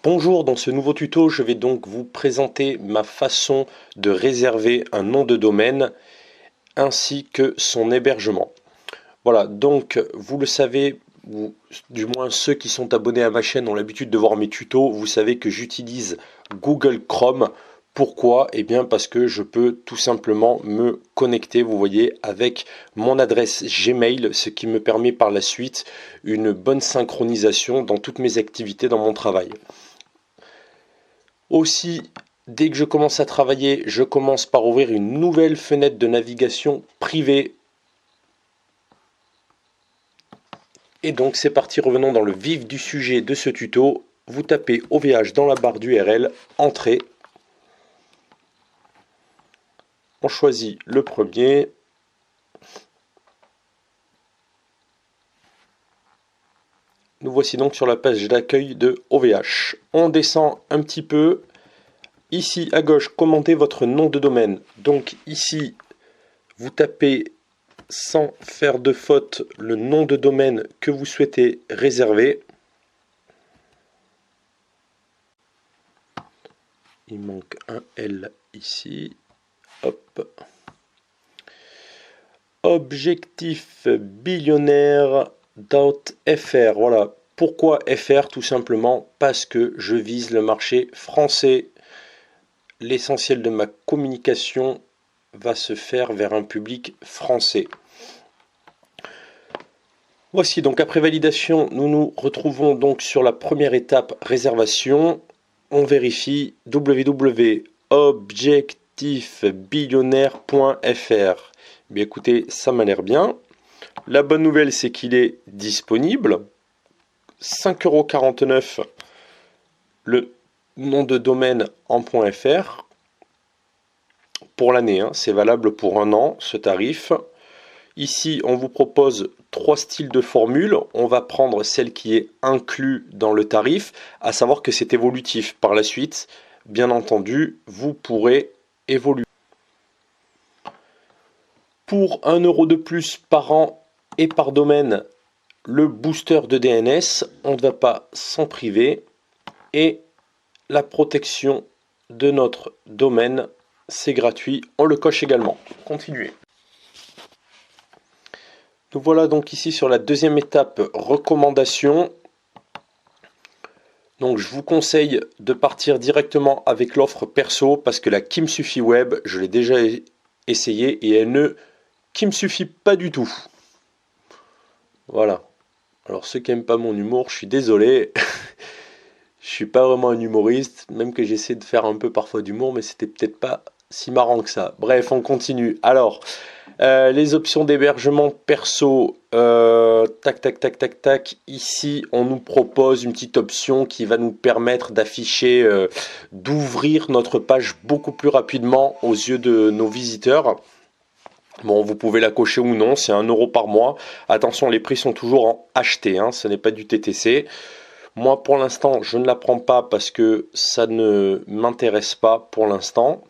Bonjour, dans ce nouveau tuto, je vais donc vous présenter ma façon de réserver un nom de domaine ainsi que son hébergement. Voilà, donc vous le savez, ou du moins ceux qui sont abonnés à ma chaîne ont l'habitude de voir mes tutos, vous savez que j'utilise Google Chrome. Pourquoi? Eh bien parce que je peux tout simplement me connecter, vous voyez, avec mon adresse Gmail, ce qui me permet par la suite une bonne synchronisation dans toutes mes activités dans mon travail. Aussi, dès que je commence à travailler, je commence par ouvrir une nouvelle fenêtre de navigation privée. Et donc c'est parti, revenons dans le vif du sujet de ce tuto. Vous tapez OVH dans la barre d'URL, entrée. On choisit le premier. Nous voici donc sur la page d'accueil de OVH. On descend un petit peu. Ici à gauche, commentez votre nom de domaine. Donc ici, vous tapez sans faire de faute le nom de domaine que vous souhaitez réserver. Il manque un L ici. Hop. Objectifbillionnaire.fr. Voilà. Pourquoi FR? Tout simplement parce que je vise le marché français. L'essentiel de ma communication va se faire vers un public français. Voici donc après validation, nous nous retrouvons donc sur la première étape réservation. On vérifie www.objectifbillionnaire.fr. Bien écoutez, ça m'a l'air bien. La bonne nouvelle, c'est qu'il est disponible. 5,49 € le nom de domaine en .fr pour l'année. C'est valable pour un an, ce tarif. Ici, on vous propose 3 styles de formule. On va prendre celle qui est inclue dans le tarif, à savoir que c'est évolutif. Par la suite, bien entendu, vous pourrez évoluer. Pour 1 € de plus par an et par domaine, le booster de DNS, on ne va pas s'en priver. Et la protection de notre domaine, c'est gratuit. On le coche également. Continuez. Nous voilà donc ici sur la deuxième étape, recommandation. Donc je vous conseille de partir directement avec l'offre perso parce que la qui me suffit web, je l'ai déjà essayé et elle ne qui me suffit pas du tout. Voilà. Alors ceux qui n'aiment pas mon humour, je suis désolé. Je suis pas vraiment un humoriste, même que j'essaie de faire un peu parfois d'humour, mais c'était peut-être pas si marrant que ça. Bref, on continue. Alors, les options d'hébergement perso, tac, tac, tac, tac, tac. Ici, on nous propose une petite option qui va nous permettre d'afficher, d'ouvrir notre page beaucoup plus rapidement aux yeux de nos visiteurs. Bon, vous pouvez la cocher ou non, c'est 1 € par mois. Attention, les prix sont toujours en acheté, ce n'est pas du TTC. Moi, pour l'instant, je ne la prends pas parce que ça ne m'intéresse pas pour l'instant.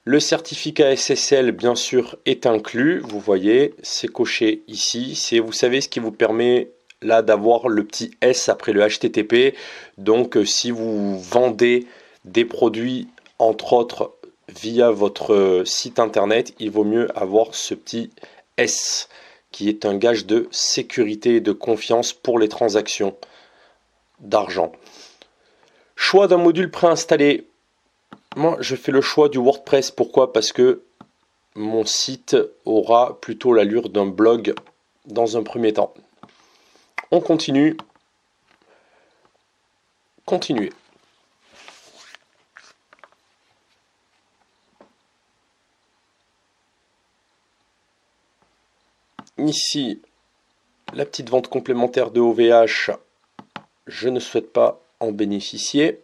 Le certificat SSL, bien sûr, est inclus. Vous voyez, c'est coché ici. C'est, vous savez, ce qui vous permet là d'avoir le petit S après le HTTP. Donc, si vous vendez des produits, entre autres, via votre site internet, il vaut mieux avoir ce petit S qui est un gage de sécurité et de confiance pour les transactions d'argent. Choix d'un module préinstallé. Moi, je fais le choix du WordPress. Pourquoi? Parce que mon site aura plutôt l'allure d'un blog dans un premier temps. On continue. Continuez. Ici, la petite vente complémentaire de OVH. Je ne souhaite pas en bénéficier.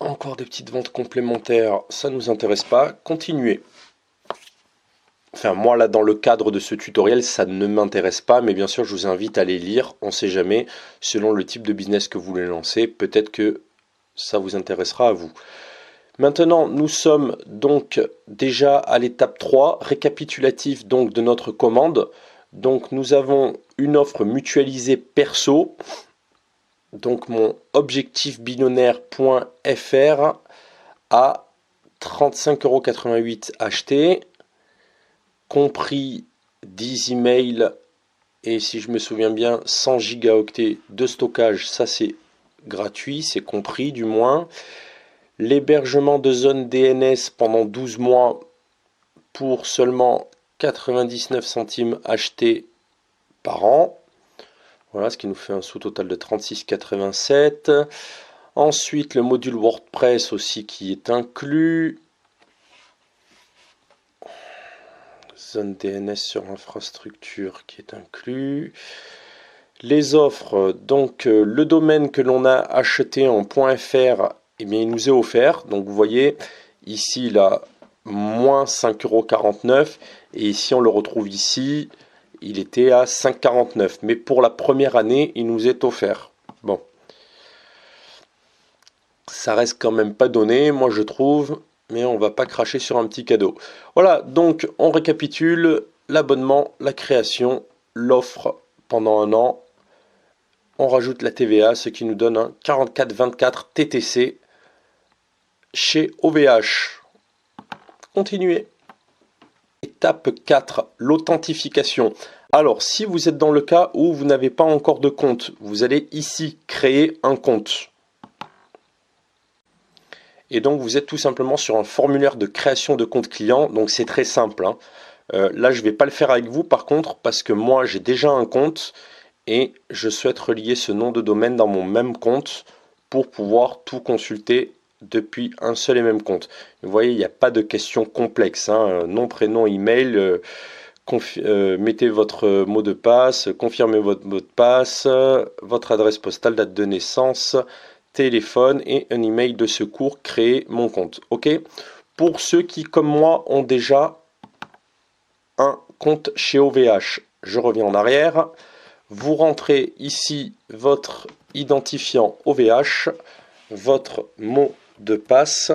Encore des petites ventes complémentaires, ça ne nous intéresse pas. Continuez. Enfin, moi, là, dans le cadre de ce tutoriel, ça ne m'intéresse pas, mais bien sûr, je vous invite à les lire. On ne sait jamais, selon le type de business que vous voulez lancer, peut-être que ça vous intéressera à vous. Maintenant, nous sommes donc déjà à l'étape 3, récapitulatif donc de notre commande. Donc, nous avons une offre mutualisée perso. Donc mon objectif billionnaire.fr à 35,88 € acheté, compris 10 emails et si je me souviens bien 100 gigaoctets de stockage, ça c'est gratuit, c'est compris du moins. L'hébergement de zone DNS pendant 12 mois pour seulement 99 centimes achetés par an. Voilà, ce qui nous fait un sous-total de 36,87 €. Ensuite, le module WordPress aussi qui est inclus. Zone DNS sur infrastructure qui est inclus. Les offres, donc le domaine que l'on a acheté en .fr, eh bien, il nous est offert. Donc vous voyez, ici il a moins 5,49 € et ici on le retrouve ici, il était à 5,49 €. Mais pour la première année, il nous est offert. Bon. Ça reste quand même pas donné, moi je trouve, mais on va pas cracher sur un petit cadeau. Voilà, donc on récapitule l'abonnement, la création, l'offre pendant un an. On rajoute la TVA, ce qui nous donne un 44,24 TTC chez OVH. Continuez. Étape 4, l'authentification. Alors, si vous êtes dans le cas où vous n'avez pas encore de compte, vous allez ici créer un compte. Et donc, vous êtes tout simplement sur un formulaire de création de compte client. Donc, c'est très simple, hein. Là, je ne vais pas le faire avec vous, par contre, parce que moi, j'ai déjà un compte et je souhaite relier ce nom de domaine dans mon même compte pour pouvoir tout consulter depuis un seul et même compte. Vous voyez, il n'y a pas de questions complexes, hein. Nom, prénom, email, mettez votre mot de passe, confirmez votre mot de passe, votre adresse postale, date de naissance, téléphone et un email de secours, créer mon compte. Ok. Pour ceux qui, comme moi, ont déjà un compte chez OVH, je reviens en arrière. Vous rentrez ici votre identifiant OVH, votre mot de passe,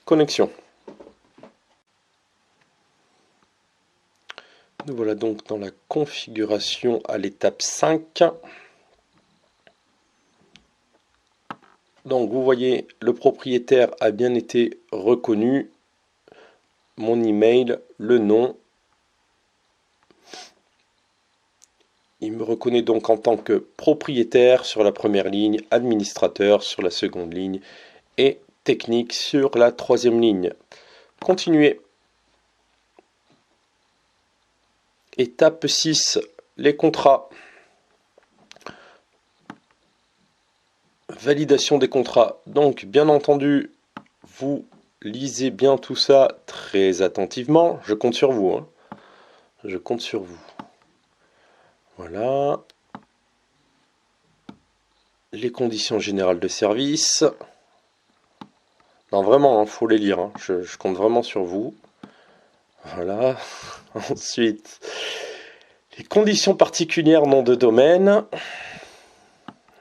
connexion. Nous voilà donc dans la configuration à l'étape 5. Donc vous voyez, le propriétaire a bien été reconnu. Mon email, le nom. Il me reconnaît donc en tant que propriétaire sur la première ligne, administrateur sur la seconde ligne et technique sur la troisième ligne. Continuez. Étape 6, les contrats. Validation des contrats. Donc, bien entendu, vous lisez bien tout ça très attentivement. Je compte sur vous, hein. Je compte sur vous. Voilà. Les conditions générales de service. Non, vraiment, il faut les lire, hein. Je compte vraiment sur vous. Voilà. Ensuite, les conditions particulières, nom de domaine.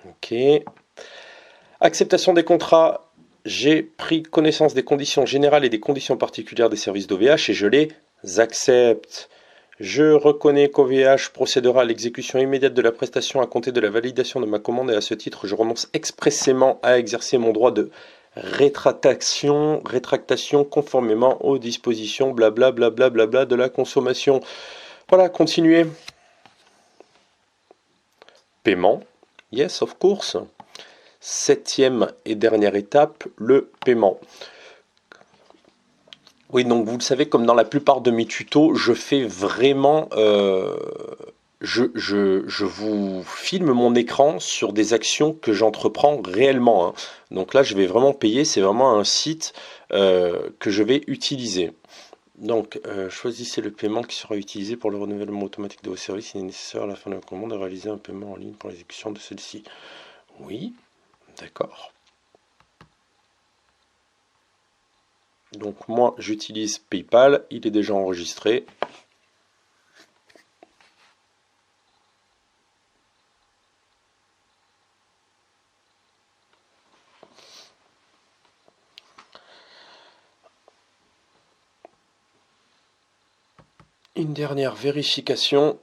Ok. Acceptation des contrats. J'ai pris connaissance des conditions générales et des conditions particulières des services d'OVH et je les accepte. Je reconnais qu'OVH procédera à l'exécution immédiate de la prestation à compter de la validation de ma commande et à ce titre, je renonce expressément à exercer mon droit de rétractation conformément aux dispositions blablabla de la consommation. Voilà, continuez. Paiement. Yes, of course. Septième et dernière étape, le paiement. Oui, donc vous le savez, comme dans la plupart de mes tutos, je fais vraiment... je vous filme mon écran sur des actions que j'entreprends réellement, hein. Donc là, je vais vraiment payer, c'est vraiment un site que je vais utiliser. Donc, choisissez le paiement qui sera utilisé pour le renouvellement automatique de vos services. Il est nécessaire à la fin de la commande de réaliser un paiement en ligne pour l'exécution de celle-ci. Oui, d'accord. Donc moi j'utilise PayPal, il est déjà enregistré. Une dernière vérification.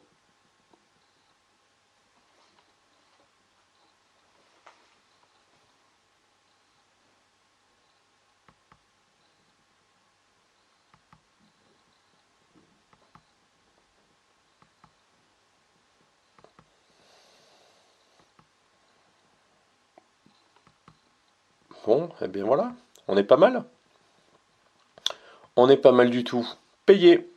Bon, et bien voilà, on est pas mal. On est pas mal du tout. Payé.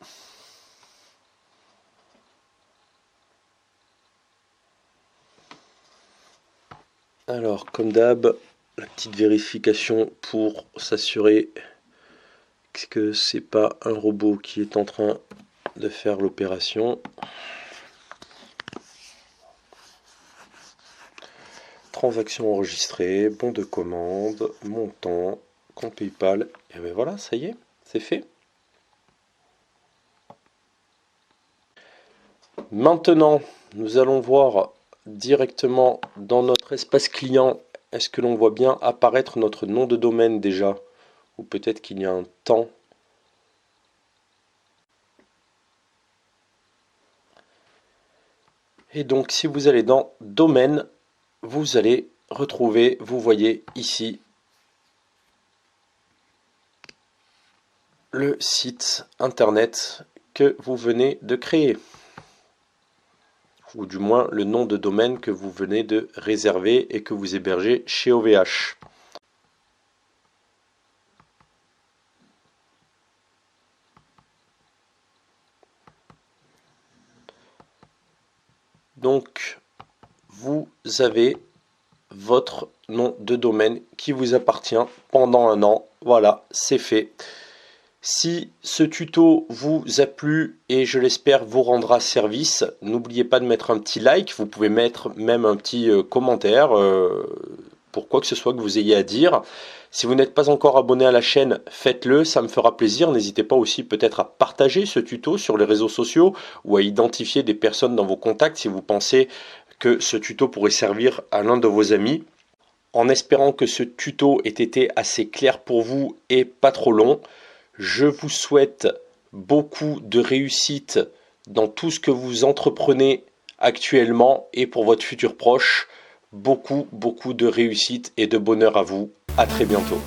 Alors, comme d'hab, la petite vérification pour s'assurer que c'est pas un robot qui est en train de faire l'opération. Transaction enregistrée, bon de commande, montant, compte PayPal. Et bien voilà, ça y est, c'est fait. Maintenant, nous allons voir directement dans notre espace client, est-ce que l'on voit bien apparaître notre nom de domaine déjà? Ou peut-être qu'il y a un temps. Et donc, si vous allez dans domaine, vous allez retrouver, vous voyez ici, le site internet que vous venez de créer. Ou du moins le nom de domaine que vous venez de réserver et que vous hébergez chez OVH. Donc, vous avez votre nom de domaine qui vous appartient pendant un an. Voilà, c'est fait. Si ce tuto vous a plu et je l'espère vous rendra service, n'oubliez pas de mettre un petit like, vous pouvez mettre même un petit commentaire pour quoi que ce soit que vous ayez à dire. Si vous n'êtes pas encore abonné à la chaîne, faites-le, ça me fera plaisir. N'hésitez pas aussi peut-être à partager ce tuto sur les réseaux sociaux ou à identifier des personnes dans vos contacts si vous pensez que ce tuto pourrait servir à l'un de vos amis. En espérant que ce tuto ait été assez clair pour vous et pas trop long, je vous souhaite beaucoup de réussite dans tout ce que vous entreprenez actuellement et pour votre futur proche. Beaucoup de réussite et de bonheur à vous. À très bientôt.